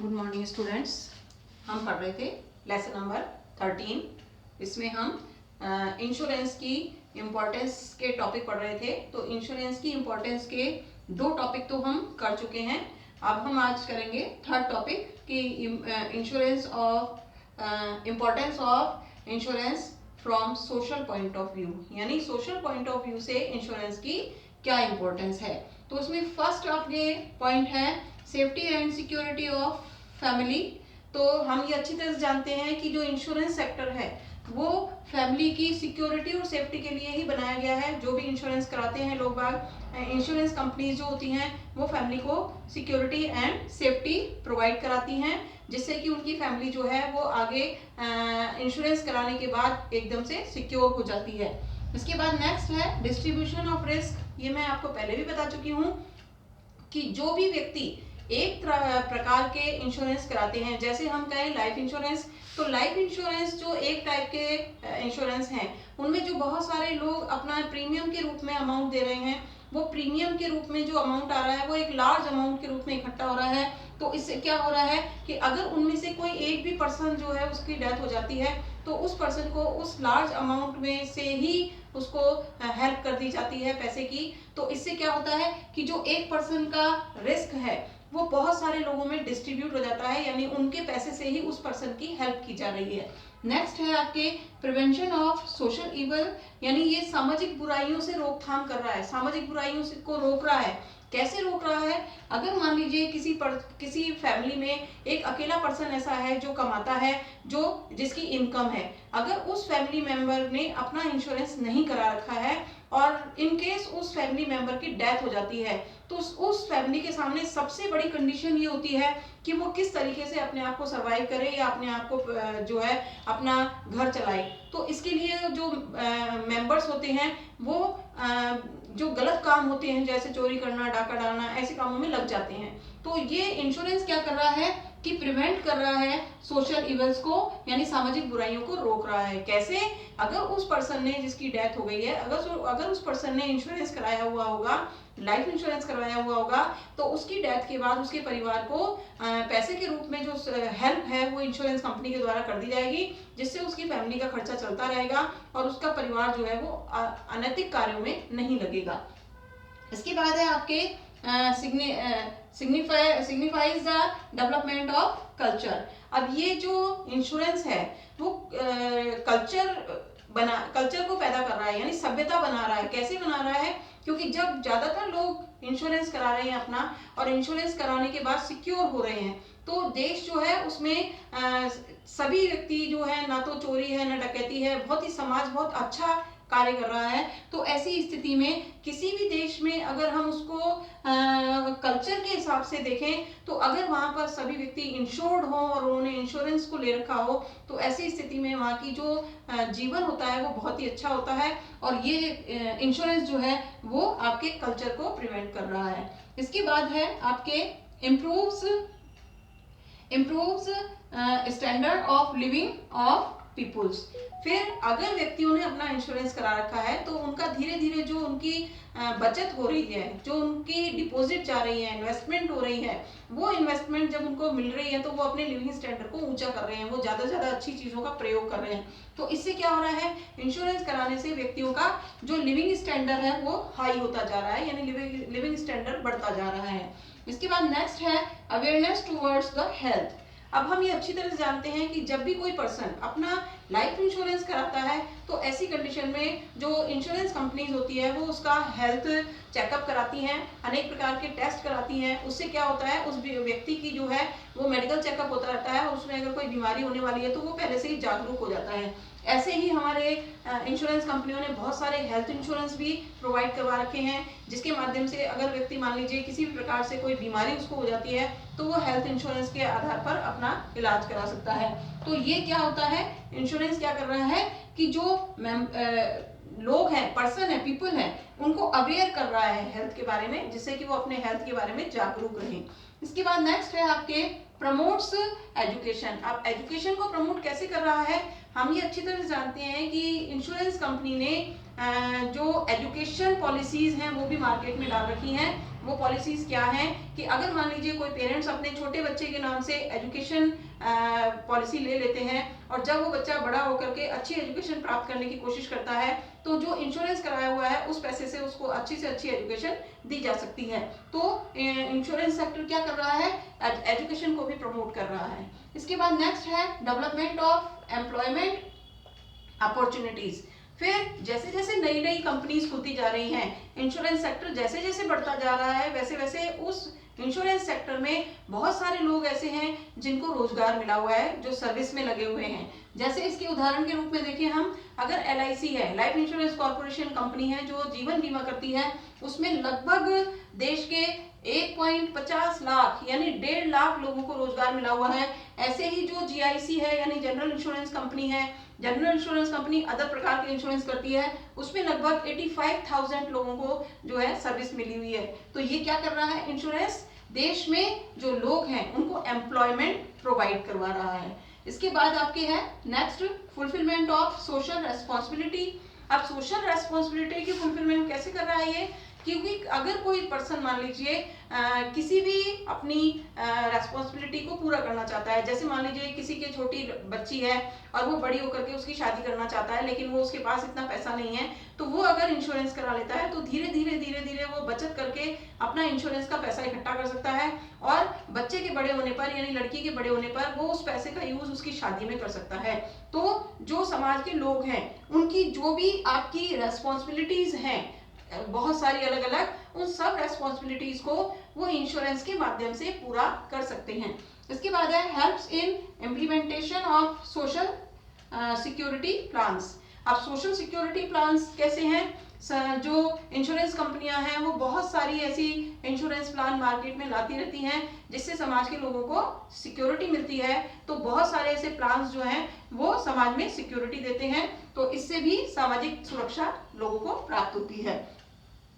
Good morning students. हम पढ़ रहे थे लेसन नंबर 13। इसमें हम इंश्योरेंस की इम्पोर्टेंस के टॉपिक पढ़ रहे थे। तो इंश्योरेंस की इम्पोर्टेंस के 2 टॉपिक तो हम कर चुके हैं। अब हम आज करेंगे थर्ड टॉपिक कि insurance of importance of insurance from social point of view, यानी सोशल पॉइंट ऑफ व्यू से इंश्योरेंस की क्या इम्पोर्टेंस है। तो उसमें फर्स्ट ऑफ ये पॉइंट है safety and security of family. तो हम ये अच्छी तरह से जानते हैं कि जो इंश्योरेंस सेक्टर है वो फैमिली की सिक्योरिटी और सेफ्टी के लिए ही बनाया गया है। जो भी इंश्योरेंस कराते हैं लोग बाग, इंश्योरेंस कंपनीज जो होती हैं वो फैमिली को सिक्योरिटी एंड सेफ्टी प्रोवाइड कराती हैं, जिससे कि उनकी फैमिली जो है वो आगे इंश्योरेंस कराने के बाद एकदम से सिक्योर हो जाती है। इसके बाद नेक्स्ट है डिस्ट्रीब्यूशन ऑफ रिस्क। ये मैं आपको पहले भी बता चुकी हूँ कि जो भी व्यक्ति एक प्रकार के इंश्योरेंस कराते हैं, जैसे हम कहें लाइफ इंश्योरेंस, तो लाइफ इंश्योरेंस जो एक टाइप के इंश्योरेंस हैं उनमें जो बहुत सारे लोग अपना प्रीमियम के रूप में अमाउंट दे रहे हैं, वो प्रीमियम के रूप में जो अमाउंट आ रहा है वो एक लार्ज अमाउंट के रूप में इकट्ठा हो रहा है। तो इससे क्या हो रहा है कि अगर उनमें से कोई एक भी पर्सन जो है उसकी डेथ हो जाती है तो उस पर्सन को उस लार्ज अमाउंट में से ही उसको हेल्प कर दी जाती है पैसे की। तो इससे क्या होता है कि जो एक पर्सन का रिस्क है वो बहुत सारे लोगों में डिस्ट्रीब्यूट हो जाता है, यानी उनके पैसे से ही उस पर्सन की हेल्प की जा रही है। नेक्स्ट है आपके प्रिवेंशन ऑफ सोशल इवल, यानी ये सामाजिक बुराइयों से रोकथाम कर रहा है, सामाजिक बुराइयों से को रोक रहा है। कैसे रोक रहा है? अगर मान लीजिए किसी फैमिली में एक अकेला पर्सन ऐसा है जो कमाता है, जो जिसकी इनकम है, अगर उस फैमिली मेंबर ने अपना इंश्योरेंस नहीं करा रखा है और इन केस उस फैमिली मेंबर की डेथ हो जाती है, तो उस फैमिली के सामने सबसे बड़ी कंडीशन ये होती है कि वो किस तरीके से अपने आप को सर्वाइव करे या अपने आप को जो है अपना घर चलाए। तो इसके लिए जो मेंबर्स होते हैं वो जो गलत काम होते हैं जैसे चोरी करना, डाका डालना, ऐसे कामों में लग जाते हैं। तो ये इंश्योरेंस क्या कर रहा है कि प्रिवेंट कर रहा है सोशल इवल्स को, यानी सामाजिक बुराइयों को रोक रहा है। कैसे? अगर उस पर्सन ने जिसकी डेथ हो गई है, अगर उस पर्सन ने इंश्योरेंस कराया हुआ होगा, लाइफ इंश्योरेंस करवाया हुआ होगा, तो उसकी डेथ के बाद उसके परिवार को पैसे के रूप में जो हेल्प है वो इंश्योरेंस कंपनी के द्वारा कर दी जाएगी, जिससे उसकी फैमिली का खर्चा चलता रहेगा और उसका परिवार जो है वो अनैतिक कार्यों में नहीं लगेगा। इसके बाद है आपके signifies the development of culture. अब ये जो इंश्योरेंस है वो कल्चर को पैदा कर रहा है, यानी सभ्यता बना रहा है। कैसे बना रहा है? क्योंकि जब ज्यादातर लोग इंश्योरेंस करा रहे हैं अपना, और इंश्योरेंस कराने के बाद सिक्योर हो रहे हैं, तो देश जो है उसमें सभी व्यक्ति जो है, ना तो चोरी है ना डकैती है, बहुत ही समाज बहुत अच्छा कार्य कर रहा है। तो ऐसी स्थिति में किसी भी देश में अगर हम उसको कल्चर के हिसाब से देखें, तो अगर वहां पर सभी व्यक्ति इंश्योर्ड हो और उन्होंने इंश्योरेंस को ले रखा हो, तो ऐसी स्थिति में वहां की जो जीवन होता है वो बहुत ही अच्छा होता है। और ये इंश्योरेंस जो है वो आपके कल्चर को प्रिवेंट कर रहा है। इसके बाद है आपके improves standard of living of peoples. फिर अगर व्यक्तियों ने अपना इंश्योरेंस करा रखा है तो उनका धीरे धीरे जो उनकी बचत हो रही है, जो उनकी डिपॉजिट जा रही है, इन्वेस्टमेंट हो रही है, वो इन्वेस्टमेंट जब उनको मिल रही है तो वो अपने लिविंग स्टैंडर्ड को ऊंचा कर रहे हैं, वो ज्यादा से ज्यादा अच्छी चीजों का प्रयोग कर रहे हैं। तो इससे क्या हो रहा है? इंश्योरेंस कराने से व्यक्तियों का जो लिविंग स्टैंडर्ड है वो हाई होता जा रहा है, यानी लिविंग स्टैंडर्ड बढ़ता जा रहा है। इसके बाद नेक्स्ट है अवेयरनेस टुवर्ड्स द हेल्थ। अब हम ये अच्छी तरह से जानते हैं कि जब भी कोई पर्सन अपना लाइफ इंश्योरेंस कराता है तो ऐसी कंडीशन में जो इंश्योरेंस कंपनीज होती है वो उसका हेल्थ चेकअप कराती हैं, अनेक प्रकार के टेस्ट कराती हैं। उससे क्या होता है, उस व्यक्ति की जो है वो मेडिकल चेकअप होता रहता है, उसमें अगर कोई बीमारी होने वाली है तो वो पहले से ही जागरूक हो जाता है। ऐसे ही हमारे इंश्योरेंस कंपनियों ने बहुत सारे हेल्थ इंश्योरेंस भी प्रोवाइड करवा रखे हैं, जिसके माध्यम से अगर व्यक्ति मान लीजिए किसी भी प्रकार से कोई बीमारी उसको हो जाती है तो वो हेल्थ इंश्योरेंस के आधार पर अपना इलाज करा सकता है। तो ये क्या होता है, इंश्योरेंस क्या कर रहा है कि जो लोग हैं, पर्सन है, पीपल है, उनको अवेयर कर रहा है हेल्थ के बारे में, जिससे कि वो अपने हेल्थ के बारे में जागरूक रहें। इसके बाद नेक्स्ट है आपके प्रमोट्स एजुकेशन। अब एजुकेशन को प्रमोट कैसे कर रहा है? हम ये अच्छी तरह से जानते हैं कि इंश्योरेंस कंपनी ने जो एजुकेशन पॉलिसीज हैं वो भी मार्केट में डाल रखी हैं। वो पॉलिसीज क्या हैं कि अगर मान लीजिए कोई पेरेंट्स अपने छोटे बच्चे के नाम से एजुकेशन पॉलिसी ले लेते हैं और जब वो बच्चा बड़ा होकर के अच्छी एजुकेशन प्राप्त करने की कोशिश करता है तो जो इंश्योरेंस कराया हुआ है उस पैसे से उसको अच्छी से अच्छी एजुकेशन दी जा सकती है। तो इंश्योरेंस सेक्टर क्या कर रहा है, एजुकेशन को भी प्रमोट कर रहा है। इसके बाद नेक्स्ट है डेवलपमेंट ऑफ एम्प्लॉयमेंट अपॉर्चुनिटीज। फिर जैसे जैसे नई नई कंपनीज खुलती जा रही हैं, इंश्योरेंस सेक्टर जैसे जैसे बढ़ता जा रहा है, वैसे वैसे उस इंश्योरेंस सेक्टर में बहुत सारे लोग ऐसे हैं जिनको रोजगार मिला हुआ है, जो सर्विस में लगे हुए हैं। जैसे इसके उदाहरण के रूप में देखिए हम, अगर LIC है, लाइफ इंश्योरेंस कॉर्पोरेशन कंपनी है जो जीवन बीमा करती है, उसमें लगभग देश के 1.50 लाख यानी 1.5 लाख लोगों को रोजगार मिला हुआ है। ऐसे ही जो GIC है यानी जनरल इंश्योरेंस कंपनी है, जनरल इंश्योरेंस कंपनी अदर प्रकार के इंश्योरेंस करती है, उसमें लगभग 85,000 लोगों को जो है सर्विस मिली हुई है। तो ये क्या कर रहा है, इंश्योरेंस देश में जो लोग हैं उनको एम्प्लॉयमेंट प्रोवाइड करवा रहा है। इसके बाद आपके है next fulfilment of social responsibility. अब सोशल रेस्पॉन्सिबिलिटी की फुलफिलमेंट कैसे कर रहा है ये, क्योंकि अगर कोई पर्सन मान लीजिए किसी भी अपनी रेस्पॉन्सिबिलिटी को पूरा करना चाहता है, जैसे मान लीजिए किसी की छोटी बच्ची है और वो बड़ी होकर के उसकी शादी करना चाहता है लेकिन वो उसके पास इतना पैसा नहीं है, तो वो अगर इंश्योरेंस करा लेता है तो धीरे धीरे वो बचत करके अपना इंश्योरेंस का पैसा इकट्ठा कर सकता है और बच्चे के बड़े होने पर यानी लड़की के बड़े होने पर वो उस पैसे का यूज उसकी शादी में कर सकता है। तो जो समाज के लोग हैं उनकी जो भी आपकी रेस्पॉन्सिबिलिटीज हैं बहुत सारी अलग अलग, उन सब रेस्पॉन्सिबिलिटीज को वो इंश्योरेंस के माध्यम से पूरा कर सकते हैं। इसके बाद है helps in implementation of social security plans. अब सोशल सिक्योरिटी प्लान्स कैसे हैं, जो इंश्योरेंस कंपनियां हैं वो बहुत सारी ऐसी इंश्योरेंस प्लान मार्केट में लाती रहती हैं जिससे समाज के लोगों को सिक्योरिटी मिलती है। तो बहुत सारे ऐसे प्लान्स जो हैं वो समाज में सिक्योरिटी देते हैं, तो इससे भी सामाजिक सुरक्षा लोगों को प्राप्त होती है।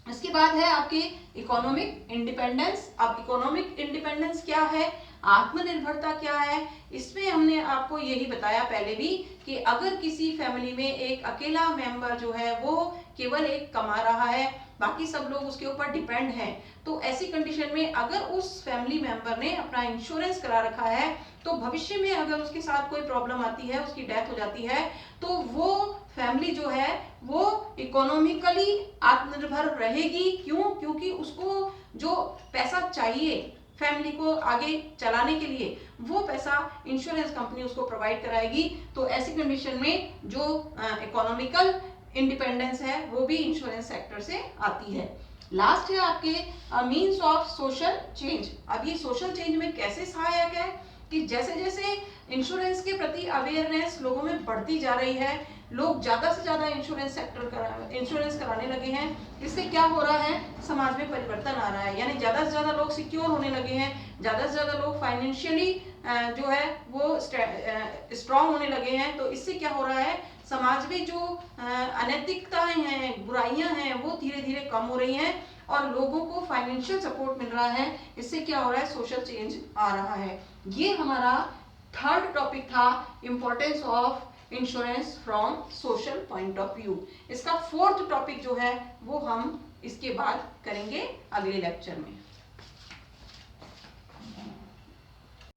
इसके बाद है आपके इकोनॉमिक इंडिपेंडेंस। अब इकोनॉमिक इंडिपेंडेंस क्या है, आत्मनिर्भरता क्या है, इसमें हमने आपको यही बताया पहले भी कि अगर किसी फैमिली में एक अकेला मेंबर जो है वो केवल एक कमा रहा है, बाकी सब लोग उसके ऊपर डिपेंड हैं, तो ऐसी कंडीशन में अगर उस फैमिली मेंबर ने अपना इंश्योरेंस करा रखा है तो भविष्य में अगर उसके साथ कोई प्रॉब्लम आती है, उसकी डेथ हो जाती है, तो वो फैमिली जो है वो इकोनॉमिकली आत्मनिर्भर रहेगी। क्यों, क्योंकि उसको जो पैसा चाहिए फैमिली को आगे चलाने के लिए वो पैसा इंश्योरेंस कंपनी उसको प्रोवाइड कराएगी। तो ऐसी कंडीशन में जो इकोनॉमिकल इंडिपेंडेंस है वो भी इंश्योरेंस सेक्टर से आती है। लास्ट है आपके मीन्स ऑफ सोशल चेंज। अब ये सोशल चेंज में कैसे सहायक है कि जैसे जैसे इंश्योरेंस के प्रति अवेयरनेस लोगों में बढ़ती जा रही है, लोग ज्यादा से ज्यादा इंश्योरेंस कराने लगे हैं, इससे क्या हो रहा है, समाज में परिवर्तन आ रहा है, यानी ज्यादा से ज्यादा लोग सिक्योर होने लगे हैं, ज्यादा से ज्यादा लोग फाइनेंशियली जो है वो स्ट्रांग होने लगे हैं। तो इससे क्या हो रहा है, समाज में जो अनैतिकताएं हैं, बुराइयां हैं, वो धीरे धीरे कम हो रही हैं और लोगों को फाइनेंशियल सपोर्ट मिल रहा है। इससे क्या हो रहा है, सोशल चेंज आ रहा है। ये हमारा थर्ड टॉपिक था, importance of insurance from social point of view. इसका फोर्थ टॉपिक जो है वो हम इसके बाद करेंगे अगले लेक्चर में।